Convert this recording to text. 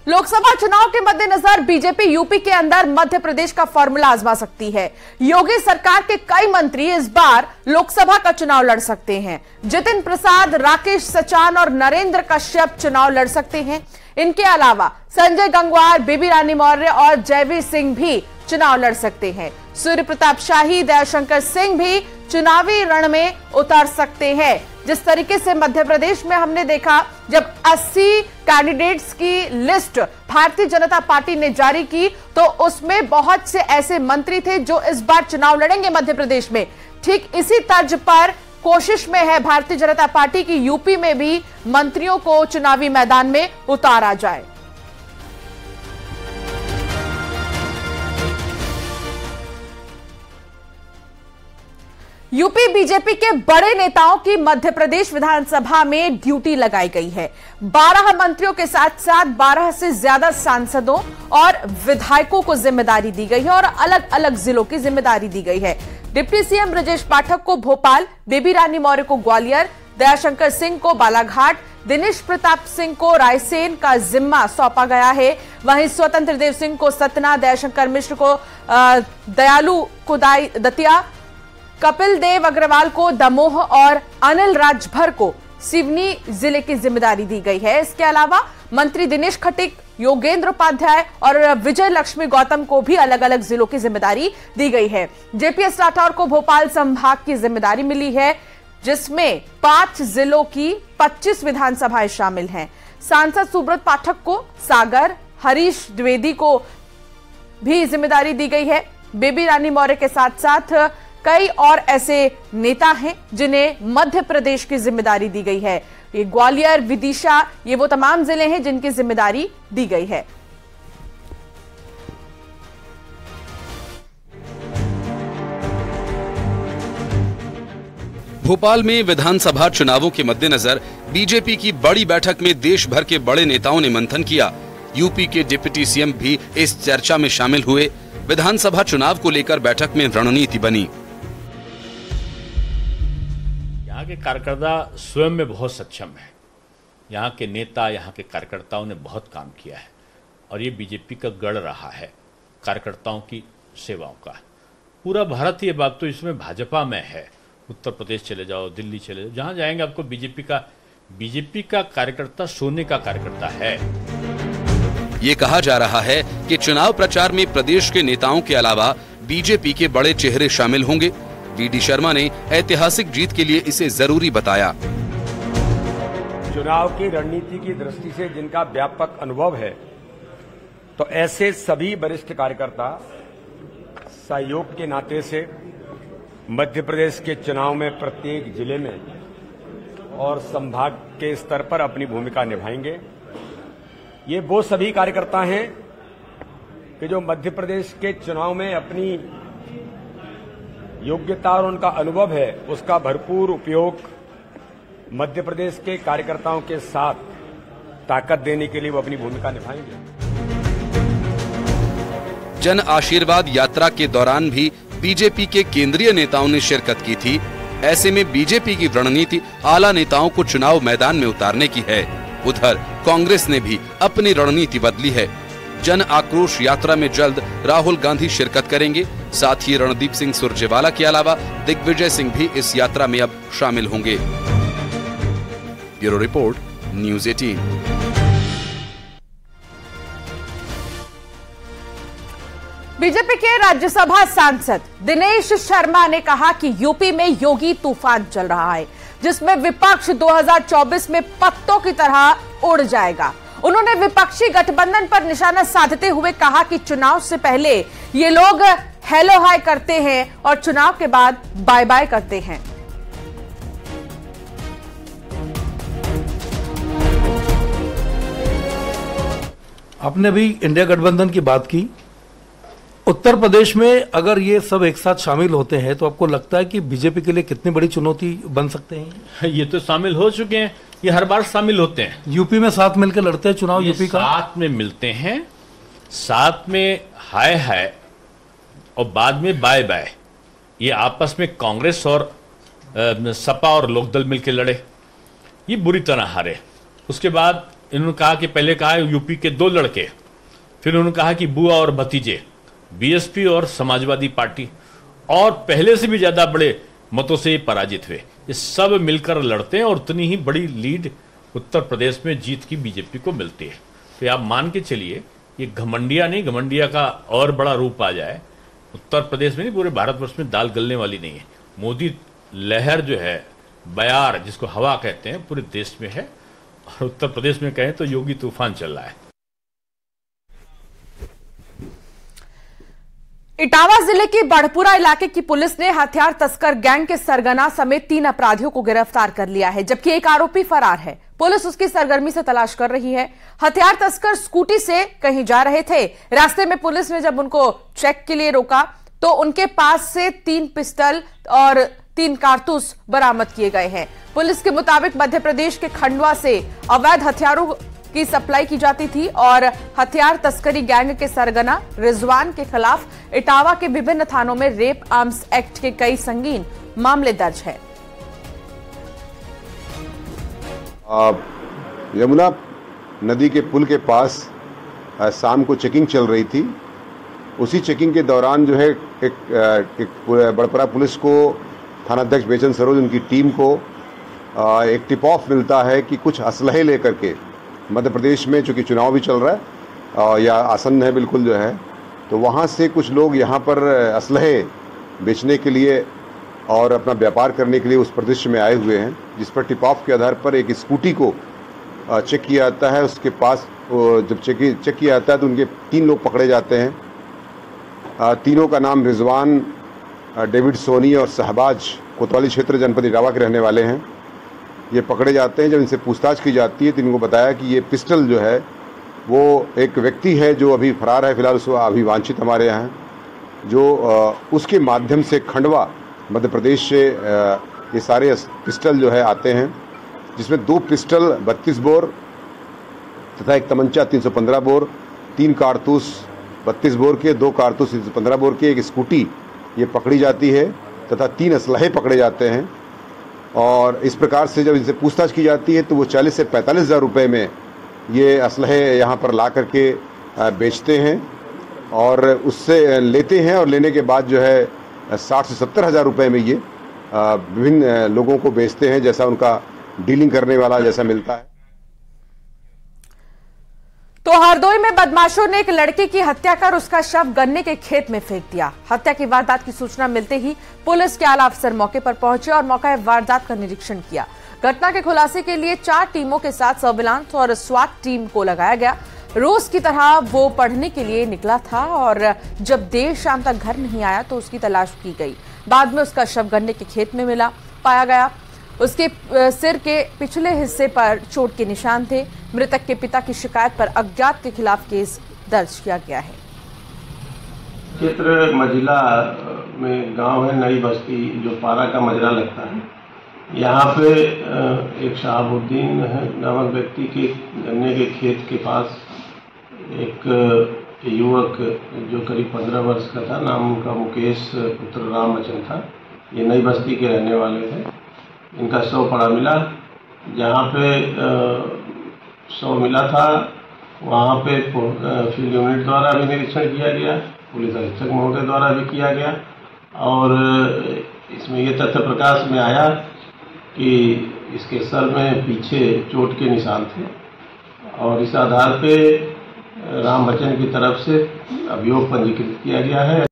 लोकसभा चुनाव के मद्देनजर बीजेपी यूपी के अंदर मध्य प्रदेश का फॉर्मूला आजमा सकती है। योगी सरकार के कई मंत्री इस बार लोकसभा का चुनाव लड़ सकते हैं। जितिन प्रसाद, राकेश सचान और नरेंद्र कश्यप चुनाव लड़ सकते हैं। इनके अलावा संजय गंगवार, बेबी रानी मौर्य और जयवीर सिंह भी चुनाव लड़ सकते हैं। सूर्य प्रताप शाही, दयाशंकर सिंह भी चुनावी रण में उतर सकते हैं। जिस तरीके से मध्य प्रदेश में हमने देखा, जब 80 कैंडिडेट्स की लिस्ट भारतीय जनता पार्टी ने जारी की तो उसमें बहुत से ऐसे मंत्री थे जो इस बार चुनाव लड़ेंगे मध्य प्रदेश में। ठीक इसी तर्ज पर कोशिश में है भारतीय जनता पार्टी की यूपी में भी मंत्रियों को चुनावी मैदान में उतारा जाए। यूपी बीजेपी के बड़े नेताओं की मध्य प्रदेश विधानसभा में ड्यूटी लगाई गई है। 12 मंत्रियों के साथ साथ 12 से ज्यादा सांसदों और विधायकों को जिम्मेदारी दी गई है और अलग अलग जिलों की जिम्मेदारी दी गई है। डिप्टी सीएम ब्रजेश पाठक को भोपाल, बेबी रानी मौर्य को ग्वालियर, दयाशंकर सिंह को बालाघाट, दिनेश प्रताप सिंह को रायसेन का जिम्मा सौंपा गया है। वहीं स्वतंत्र देव सिंह को सतना, दयाशंकर मिश्र को दयालु को दतिया, कपिल देव अग्रवाल को दमोह और अनिल राजभर को सिवनी जिले की जिम्मेदारी दी गई है। इसके अलावा मंत्री दिनेश खटीक, योगेंद्र उपाध्याय और विजय लक्ष्मी गौतम को भी अलग अलग जिलों की जिम्मेदारी दी गई है। जेपीएस राठौर को भोपाल संभाग की जिम्मेदारी मिली है, जिसमें 5 जिलों की 25 विधानसभाएं शामिल हैं। सांसद सुब्रत पाठक को सागर, हरीश द्विवेदी को भी जिम्मेदारी दी गई है। बेबी रानी मौर्य के साथ साथ कई और ऐसे नेता हैं जिन्हें मध्य प्रदेश की जिम्मेदारी दी गई है। ये ग्वालियर, विदिशा, ये वो तमाम जिले हैं जिनकी जिम्मेदारी दी गई है। भोपाल में विधानसभा चुनावों के मद्देनजर बीजेपी की बड़ी बैठक में देश भर के बड़े नेताओं ने मंथन किया। यूपी के डिप्टी सीएम भी इस चर्चा में शामिल हुए। विधानसभा चुनाव को लेकर बैठक में रणनीति बनी। यहाँ के कार्यकर्ता स्वयं में बहुत सक्षम है। यहाँ के नेता, यहाँ के कार्यकर्ताओं ने बहुत काम किया है और ये बीजेपी का गढ़ रहा है कार्यकर्ताओं की सेवाओं का। पूरा भारत ये बात तो इसमें भाजपा में है। उत्तर प्रदेश चले जाओ, दिल्ली चले जाओ, जहाँ जाएंगे आपको बीजेपी का कार्यकर्ता सोने का कार्यकर्ता है। ये कहा जा रहा है कि चुनाव प्रचार में प्रदेश के नेताओं के अलावा बीजेपी के बड़े चेहरे शामिल होंगे। वीडी शर्मा ने ऐतिहासिक जीत के लिए इसे जरूरी बताया। चुनाव की रणनीति की दृष्टि से जिनका व्यापक अनुभव है, तो ऐसे सभी वरिष्ठ कार्यकर्ता सहयोग के नाते से मध्य प्रदेश के चुनाव में प्रत्येक जिले में और संभाग के स्तर पर अपनी भूमिका निभाएंगे। ये वो सभी कार्यकर्ता हैं कि जो मध्य प्रदेश के चुनाव में अपनी योग्यता और उनका अनुभव है, उसका भरपूर उपयोग मध्य प्रदेश के कार्यकर्ताओं के साथ ताकत देने के लिए वो अपनी भूमिका निभाएंगे। जन आशीर्वाद यात्रा के दौरान भी बीजेपी के केंद्रीय नेताओं ने शिरकत की थी। ऐसे में बीजेपी की रणनीति आला नेताओं को चुनाव मैदान में उतारने की है। उधर कांग्रेस ने भी अपनी रणनीति बदली है। जन आक्रोश यात्रा में जल्द राहुल गांधी शिरकत करेंगे। साथ ही रणदीप सिंह सुरजेवाला के अलावा दिग्विजय सिंह भी इस यात्रा में अब शामिल होंगे। Bureau report, news 18। बीजेपी के राज्यसभा सांसद दिनेश शर्मा ने कहा कि यूपी में योगी तूफान चल रहा है, जिसमें विपक्ष 2024 में पत्तों की तरह उड़ जाएगा। उन्होंने विपक्षी गठबंधन पर निशाना साधते हुए कहा कि चुनाव से पहले ये लोग हेलो हाय करते हैं और चुनाव के बाद बाय बाय करते हैं। आपने भी इंडिया गठबंधन की बात की। उत्तर प्रदेश में अगर ये सब एक साथ शामिल होते हैं तो आपको लगता है कि बीजेपी के लिए कितनी बड़ी चुनौती बन सकते हैं? ये तो शामिल हो चुके हैं, ये हर बार शामिल होते हैं। यूपी में साथ मिलकर लड़ते हैं चुनाव। यूपी का साथ में मिलते हैं, साथ में हाय हाय और बाद में बाय बाय। ये आपस में कांग्रेस और सपा और लोकदल मिलकर लड़े, ये बुरी तरह हारे। उसके बाद इन्होंने कहा कि पहले कहा यूपी के 2 लड़के, फिर उन्होंने कहा कि बुआ और भतीजे, बीएसपी और समाजवादी पार्टी, और पहले से भी ज्यादा बड़े मतों से पराजित हुए। ये सब मिलकर लड़ते हैं और उतनी ही बड़ी लीड उत्तर प्रदेश में जीत की बीजेपी को मिलती है। तो आप मान के चलिए ये घमंडिया नहीं, घमंडिया का और बड़ा रूप आ जाए उत्तर प्रदेश में नहीं, पूरे भारतवर्ष में दाल गलने वाली नहीं है। मोदी लहर जो है, बयार जिसको हवा कहते हैं, पूरे देश में है, और उत्तर प्रदेश में कहें तो योगी तूफान चल रहा है। इटावा जिले के बड़पुरा इलाके की पुलिस ने हथियार तस्कर गैंग के सरगना समेत 3 अपराधियों को गिरफ्तार कर लिया है, जबकि एक आरोपी फरार है। पुलिस उसकी सरगर्मी से तलाश कर रही है। हथियार तस्कर स्कूटी से कहीं जा रहे थे। रास्ते में पुलिस ने जब उनको चेक के लिए रोका तो उनके पास से 3 पिस्टल और 3 कारतूस बरामद किए गए हैं। पुलिस के मुताबिक मध्य प्रदेश के खंडवा से अवैध हथियारों की सप्लाई की जाती थी और हथियार तस्करी गैंग के सरगना रिजवान के खिलाफ इटावा के विभिन्न थानों में रेप आर्म्स एक्ट के कई संगीन मामले दर्ज हैं। यमुना नदी के पुल के पास शाम को चेकिंग चल रही थी। उसी चेकिंग के दौरान जो है एक बड़पुरा पुलिस को, थानाध्यक्ष बेचन सरोज उनकी टीम को एक टिप ऑफ मिलता है कि कुछ असलहे लेकर के मध्य प्रदेश में, चूँकि चुनाव भी चल रहा है या आसन्न है बिल्कुल जो है, तो वहाँ से कुछ लोग यहाँ पर असलहे बेचने के लिए और अपना व्यापार करने के लिए उस परिदृश्य में आए हुए हैं, जिस पर टिप ऑफ के आधार पर एक स्कूटी को चेक किया जाता है। उसके पास जब चेक किया जाता है तो उनके 3 लोग पकड़े जाते हैं। तीनों का नाम रिजवान, डेविड सोनी और शहबाज कोतवाली क्षेत्र जनपद इटावा के रहने वाले हैं। ये पकड़े जाते हैं। जब इनसे पूछताछ की जाती है तो इनको बताया कि ये पिस्टल जो है वो एक व्यक्ति है जो अभी फरार है, फिलहाल उसको अभी वांछित हमारे यहाँ है, जो उसके माध्यम से खंडवा मध्य प्रदेश से ये सारे पिस्टल जो है आते हैं, जिसमें 2 पिस्टल 32 बोर तथा एक तमंचा 315 बोर, 3 कारतूस 32 बोर के, 2 कारतूस 315 बोर के, एक स्कूटी ये पकड़ी जाती है तथा 3 असलहे पकड़े जाते हैं। और इस प्रकार से जब इनसे पूछताछ की जाती है तो वो 40 से 45 हज़ार रुपये में ये असलहे यहाँ पर ला करके बेचते हैं और उससे लेते हैं, और लेने के बाद जो है 60 से 70 हज़ार रुपये में ये विभिन्न लोगों को बेचते हैं, जैसा उनका डीलिंग करने वाला जैसा मिलता है। तो हरदोई में बदमाशों ने एक लड़के की हत्या कर उसका शव गन्ने के खेत में फेंक दिया। हत्या की वारदात की सूचना मिलते ही पुलिस के आला अफसर मौके पर पहुंचे और मौका वारदात का निरीक्षण किया। घटना के खुलासे के लिए 4 टीमों के साथ सर्विलांस और स्वाट टीम को लगाया गया। रोज की तरह वो पढ़ने के लिए निकला था और जब देर शाम तक घर नहीं आया तो उसकी तलाश की गई। बाद में उसका शव गन्ने के खेत में पाया गया। उसके सिर के पिछले हिस्से पर चोट के निशान थे। मृतक के पिता की शिकायत पर अज्ञात के खिलाफ केस दर्ज किया गया है। क्षेत्र मजिला में गांव है नई बस्ती, जो पारा का मजरा लगता है। यहाँ पे एक शहाबुद्दीन नामक व्यक्ति के गन्ने के खेत के पास एक युवक जो करीब 15 वर्ष का था, नाम उनका मुकेश पुत्र राम बच्चन था। ये नई बस्ती के रहने वाले थे। इनका शव पड़ा मिला। जहाँ पे शव मिला था वहाँ पे फील्ड यूनिट द्वारा भी निरीक्षण किया गया, पुलिस अधीक्षक महोदय द्वारा भी किया गया, और इसमें ये तथ्य प्रकाश में आया कि इसके सर में पीछे चोट के निशान थे, और इस आधार पे राम बच्चन की तरफ से अभियोग पंजीकृत किया गया है।